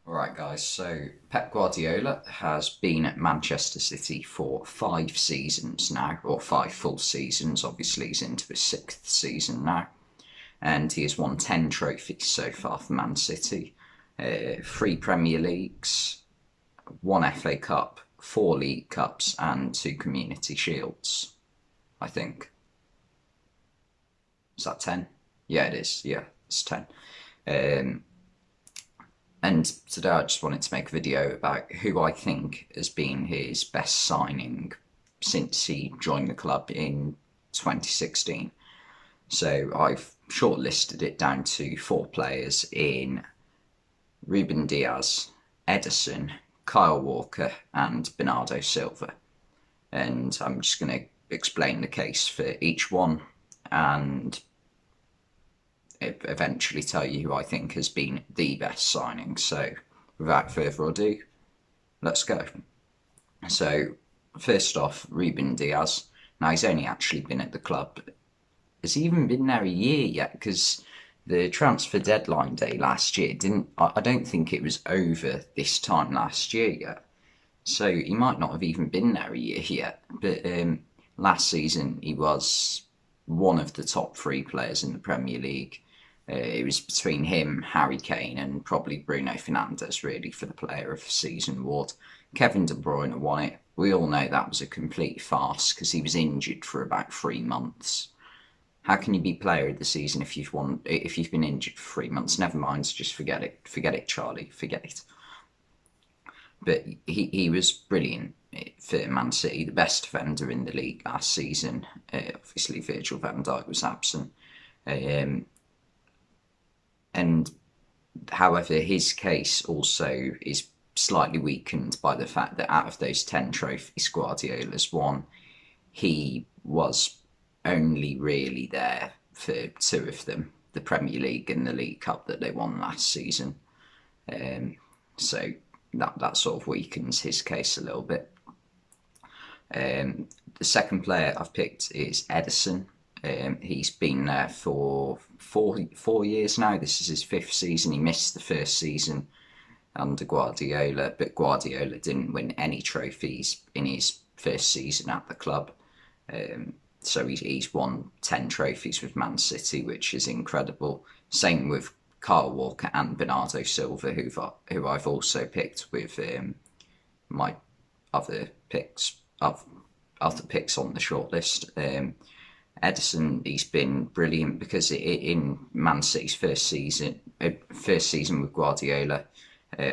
Alright guys, so Pep Guardiola has been at Manchester City for 5 seasons now, or 5 full seasons. Obviously he's into his 6th season now, and he has won 10 trophies so far for Man City. 3 Premier Leagues, 1 FA Cup, 4 League Cups and 2 Community Shields, I think. Is that 10? Yeah, it is. Yeah, it's 10. Um, and today I just wanted to make a video about who I think has been his best signing since he joined the club in 2016. So I've shortlisted it down to 4 players in Reuben Diaz, Edison, Kyle Walker and Bernardo Silva. And I'm just going to explain the case for each one and eventually tell you who I think has been the best signing. So without further ado, let's go. So first off, Ruben Diaz. Now he's only actually been at the club. Has he even been there a year yet? Because the transfer deadline day last year didn't. I don't think it was over this time last year yet. So he might not have even been there a year yet. But last season he was one of the top 3 players in the Premier League. It was between him, Harry Kane, and probably Bruno Fernandes, really, for the Player of the Season award. Kevin De Bruyne won it. We all know that was a complete farce because he was injured for about 3 months. How can you be Player of the Season if you've been injured for 3 months? Never mind, just forget it. Forget it, Charlie. Forget it. But he was brilliant for Man City, the best defender in the league last season. Obviously, Virgil van Dijk was absent. And however, his case also is slightly weakened by the fact that out of those 10 trophies Guardiola's won, he was only really there for 2 of them, the Premier League and the League Cup that they won last season. So that sort of weakens his case a little bit. The second player I've picked is Edison. He's been there for four years now. This is his 5th season. He missed the first season under Guardiola, but Guardiola didn't win any trophies in his first season at the club. So he's won 10 trophies with Man City, which is incredible. Same with Kyle Walker and Bernardo Silva, who I've also picked with my other picks on the shortlist. Edison, he's been brilliant because in Man City's first season with Guardiola,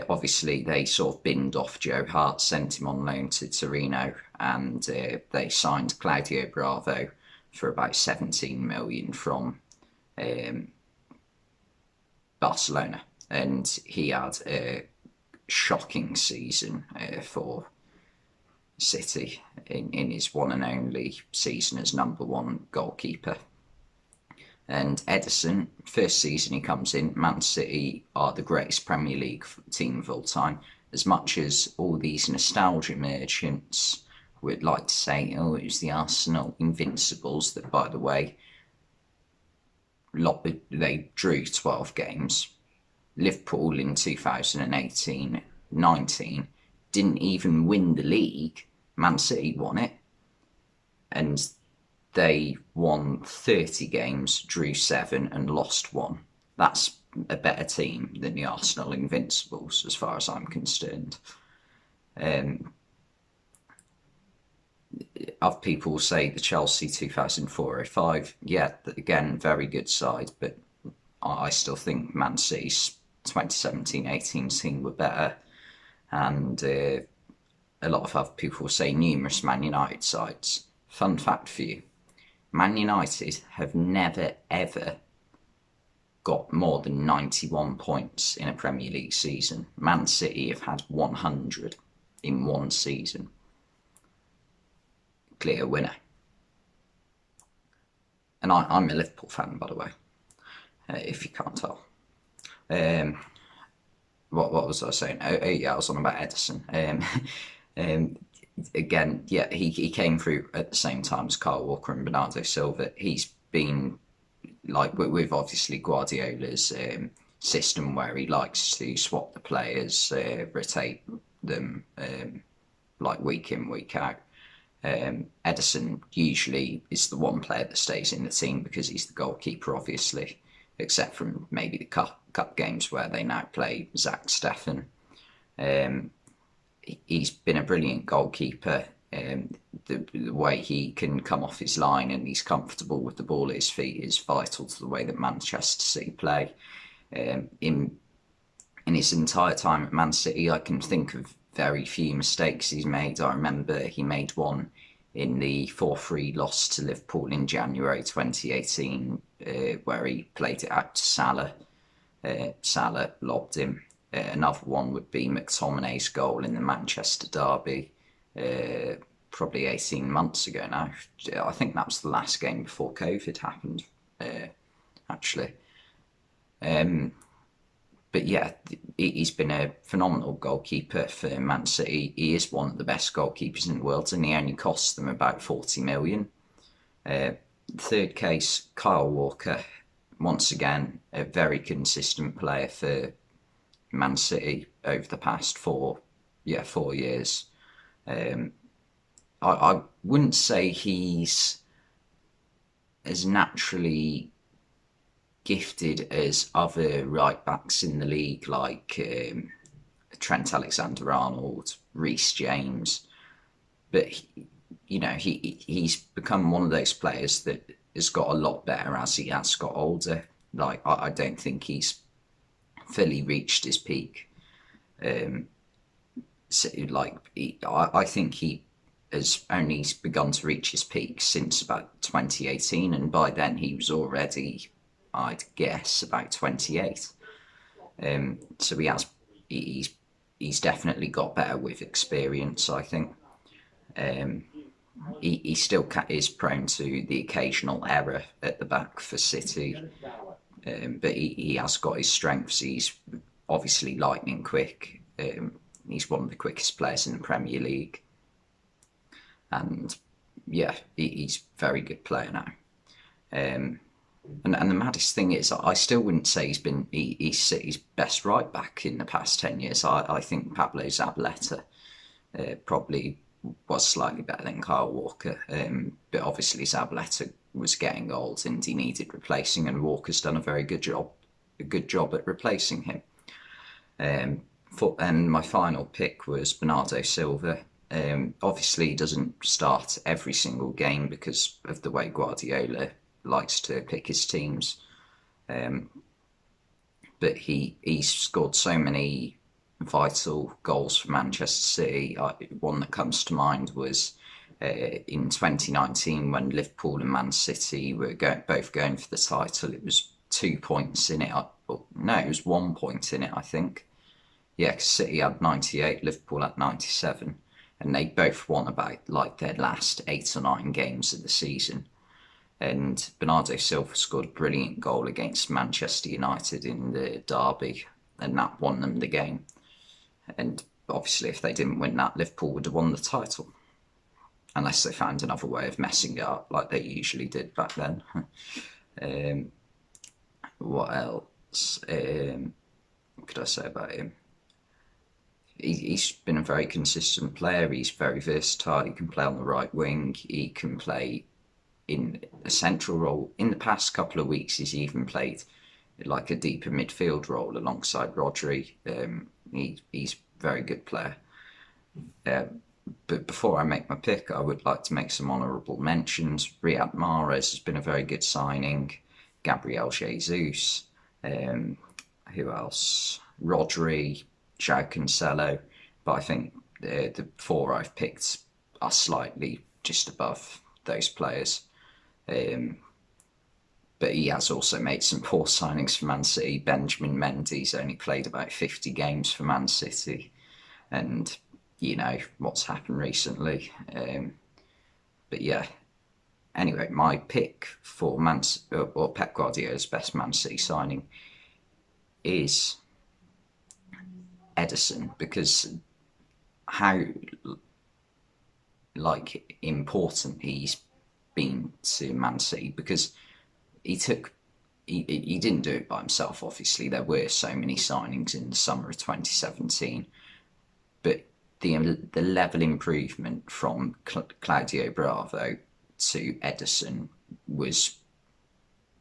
obviously they sort of binned off Joe Hart, sent him on loan to Torino, and they signed Claudio Bravo for about 17 million from Barcelona, and he had a shocking season for City in his one and only season as #1 goalkeeper. And Edison, first season he comes in, Man City are the greatest Premier League team of all time. As much as all these nostalgia merchants would like to say, oh, it was the Arsenal Invincibles, that, by the way, they drew 12 games. Liverpool in 2018-19 didn't even win the league. Man City won it, and they won 30 games, drew 7 and lost 1. That's a better team than the Arsenal Invincibles as far as I'm concerned. Other people say the Chelsea 2004-05, yeah, again, very good side, but I still think Man City's 2017-18 team were better. And a lot of other people say numerous Man United sides. Fun fact for you, Man United have never ever got more than 91 points in a Premier League season. Man City have had 100 in one season. Clear winner. And I'm a Liverpool fan, by the way, if you can't tell. What was I saying? Oh yeah, I was on about Edison. Again, yeah, he came through at the same time as Kyle Walker and Bernardo Silva. He's been, like, with obviously Guardiola's system where he likes to swap the players, rotate them like week in, week out. Edison usually is the one player that stays in the team because he's the goalkeeper, obviously, except from maybe the cup games where they now play Zach Steffen. He's been a brilliant goalkeeper. The way he can come off his line and he's comfortable with the ball at his feet is vital to the way that Manchester City play. In his entire time at Man City, I can think of very few mistakes he's made. I remember he made one in the 4-3 loss to Liverpool in January 2018, where he played it out to Salah. Salah lobbed him. Another one would be McTominay's goal in the Manchester derby, probably 18 months ago now. I think that was the last game before COVID happened, actually. But yeah, he's been a phenomenal goalkeeper for Man City. He is one of the best goalkeepers in the world, and he only costs them about 40 million. Third case, Kyle Walker. Once again, a very consistent player for Man City over the past 4 years. I wouldn't say he's as naturally gifted as other right backs in the league, like Trent Alexander-Arnold, Reece James, but he's become one of those players that has got a lot better as he has got older. Like I don't think he's fully reached his peak. I think he has only begun to reach his peak since about 2018, and by then he was already, I'd guess, about 28. So he's definitely got better with experience, I think. He still is prone to the occasional error at the back for City, but he has got his strengths. He's obviously lightning quick. He's one of the quickest players in the Premier League. And yeah, he's a very good player now. And the maddest thing is, I still wouldn't say he's City's best right back in the past 10 years. I think Pablo Zabaleta probably was slightly better than Kyle Walker. But obviously Zabaleta was getting old and he needed replacing, and Walker's done a very good job at replacing him. And my final pick was Bernardo Silva. Obviously he doesn't start every single game because of the way Guardiola likes to pick his teams, but he's scored so many vital goals for Manchester City. One that comes to mind was in 2019 when Liverpool and Man City were both going for the title. It was 2 points in it. No, it was 1 point in it, I think. Yeah, because City had 98, Liverpool had 97, and they both won about like their last 8 or 9 games of the season. And Bernardo Silva scored a brilliant goal against Manchester United in the derby, and that won them the game. And obviously if they didn't win that, Liverpool would have won the title, unless they found another way of messing it up like they usually did back then. What else could I say about him? He's been a very consistent player. He's very versatile. He can play on the right wing. He can play in a central role. In the past couple of weeks, he's even played like a deeper midfield role alongside Rodri. He's a very good player. But before I make my pick, I would like to make some honourable mentions. Riyad Mahrez has been a very good signing. Gabriel Jesus. Who else? Rodri, João Cancelo. But I think the 4 I've picked are slightly just above those players. But he has also made some poor signings for Man City. Benjamin Mendy's only played about 50 games for Man City, and you know what's happened recently. But yeah, anyway, my pick for Pep Guardiola's best Man City signing is Edison, because how important he's been to Man City, because he took he didn't do it by himself, obviously. There were so many signings in the summer of 2017. But the level improvement from Claudio Bravo to Edison was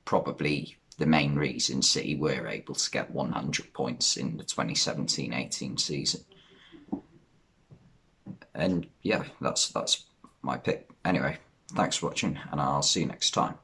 probably the main reason City were able to get 100 points in the 2017-18 season. And yeah, that's my pick. Anyway, thanks for watching, and I'll see you next time.